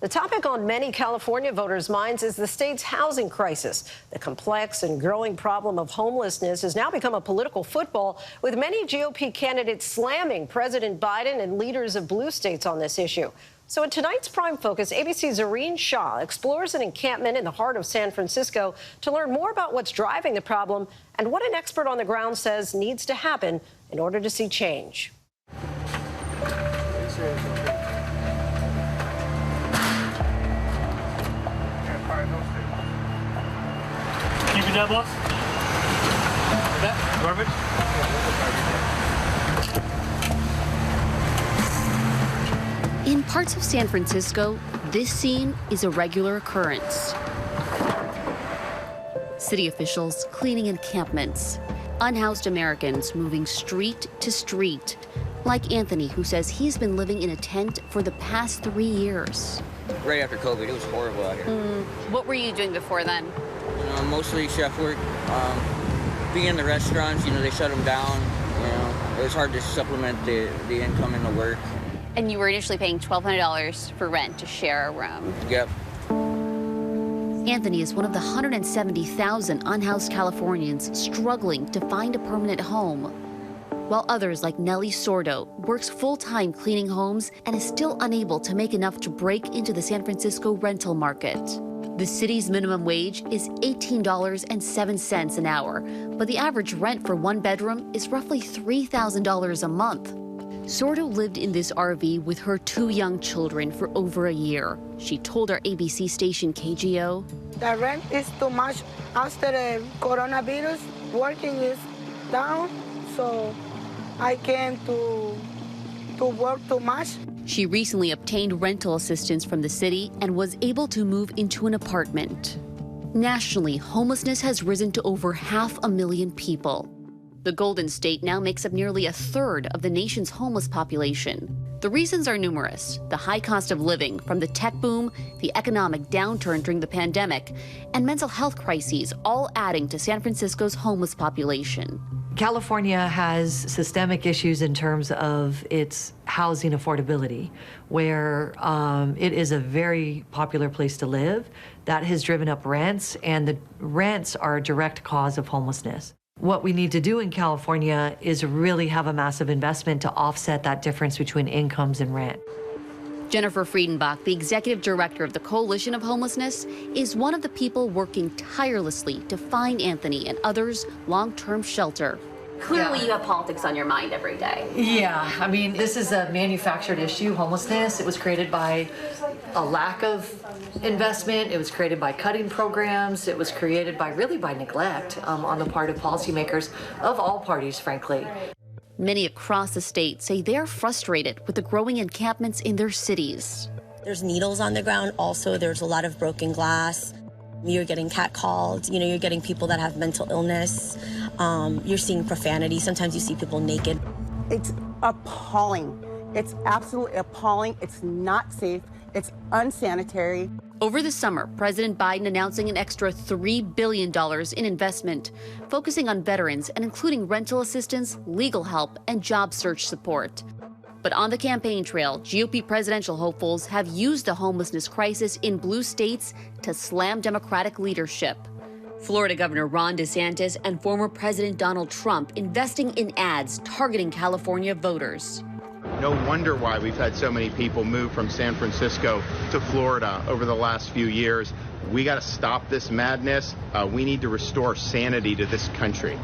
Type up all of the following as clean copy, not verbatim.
The topic on many California voters' minds is the state's housing crisis. The complex and growing problem of homelessness has now become a political football, with many GOP candidates slamming President Biden and leaders of blue states on this issue. So in tonight's Prime Focus, ABC's Zohreen Shah explores an encampment in the heart of San Francisco to learn more about what's driving the problem and what an expert on the ground says needs to happen in order to see change. Keep it down, boss. Is that garbage? In parts of San Francisco, this scene is a regular occurrence. City officials cleaning encampments, unhoused Americans moving street to street, like Anthony, who says he's been living in a tent for the past 3 years. Right after COVID, it was horrible out here. What were you doing before then? Mostly chef work. Being in the restaurants, they shut them down. It was hard to supplement the income in the work. And you were initially paying $1,200 for rent to share a room. Yep. Anthony is one of the 170,000 unhoused Californians struggling to find a permanent home, while others like Nellie Sordo works full-time cleaning homes and is still unable to make enough to break into the San Francisco rental market. The city's minimum wage is $18.07 an hour, but the average rent for one bedroom is roughly $3,000 a month. Sordo lived in this RV with her 2 young children for over a year. She told our ABC station KGO, "The rent is too much after the coronavirus. Working is down, so I can't to work too much." She recently obtained rental assistance from the city and was able to move into an apartment. Nationally, homelessness has risen to over 500,000 people. The Golden State now makes up nearly a third of the nation's homeless population. The reasons are numerous: the high cost of living from the tech boom, the economic downturn during the pandemic, and mental health crises, all adding to San Francisco's homeless population. California has systemic issues in terms of its housing affordability, where it is a very popular place to live. That has driven up rents, and the rents are a direct cause of homelessness. What we need to do in California is really have a massive investment to offset that difference between incomes and rent. Jennifer Friedenbach, the executive director of the Coalition of Homelessness, is one of the people working tirelessly to find Anthony and others long-term shelter. Clearly, you have politics on your mind every day. Yeah, I mean, this is a manufactured issue, homelessness. It was created by a lack of investment. It was created by cutting programs. It was created by neglect on the part of policymakers of all parties, frankly. Many across the state say they're frustrated with the growing encampments in their cities. There's needles on the ground. Also, there's a lot of broken glass. You're getting catcalled. You're getting people that have mental illness. You're seeing profanity. Sometimes you see people naked. It's appalling. It's absolutely appalling. It's not safe. It's unsanitary. Over the summer, President Biden announcing an extra $3 billion in investment, focusing on veterans and including rental assistance, legal help, and job search support. But on the campaign trail, GOP presidential hopefuls have used the homelessness crisis in blue states to slam Democratic leadership. Florida Governor Ron DeSantis and former President Donald Trump investing in ads targeting California voters. No wonder why we've had so many people move from San Francisco to Florida over the last few years. We got to stop this madness. We need to restore sanity to this country.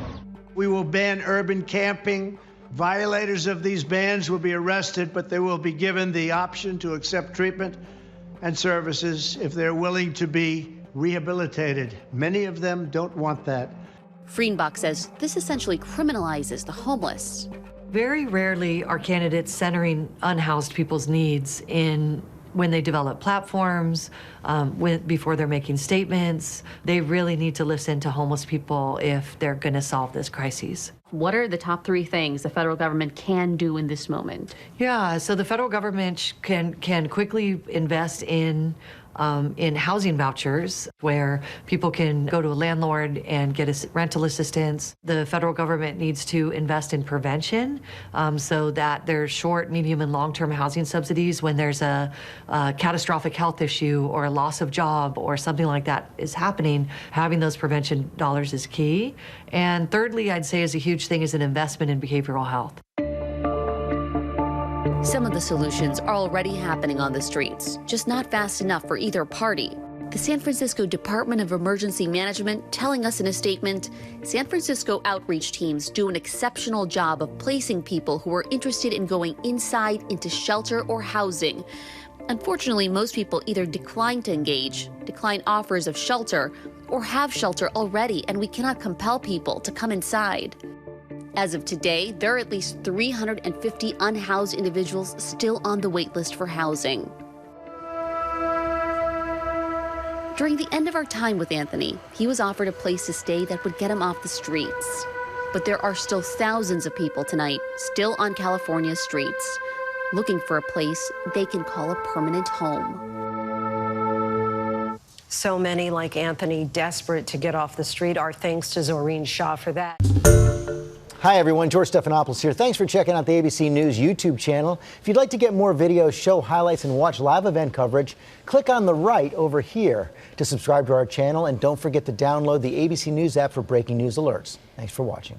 We will ban urban camping. Violators of these bans will be arrested, but they will be given the option to accept treatment and services if they're willing to be rehabilitated. Many of them don't want that. Friedenbach says this essentially criminalizes the homeless. Very rarely are candidates centering unhoused people's needs when they develop platforms, before they're making statements. They really need to listen to homeless people if they're going to solve this crisis. What are the top 3 things the federal government can do in this moment? Yeah, so the federal government can quickly invest in housing vouchers where people can go to a landlord and get rental assistance. The federal government needs to invest in prevention so that there's short, medium, and long-term housing subsidies when there's a catastrophic health issue or a loss of job or something like that is happening. Having those prevention dollars is key. And thirdly, I'd say is a huge thing is an investment in behavioral health. Some of the solutions are already happening on the streets, just not fast enough for either party. The San Francisco Department of Emergency Management telling us in a statement, San Francisco outreach teams do an exceptional job of placing people who are interested in going inside into shelter or housing. Unfortunately, most people either decline to engage, decline offers of shelter, or have shelter already, and we cannot compel people to come inside. As of today, there are at least 350 unhoused individuals still on the wait list for housing. During the end of our time with Anthony, he was offered a place to stay that would get him off the streets. But there are still thousands of people tonight, still on California's streets, looking for a place they can call a permanent home. So many like Anthony desperate to get off the street. Our thanks to Zohreen Shah for that. Hi, everyone. George Stephanopoulos here. Thanks for checking out the ABC News YouTube channel. If you'd like to get more videos, show highlights, and watch live event coverage, click on the right over here to subscribe to our channel. And don't forget to download the ABC News app for breaking news alerts. Thanks for watching.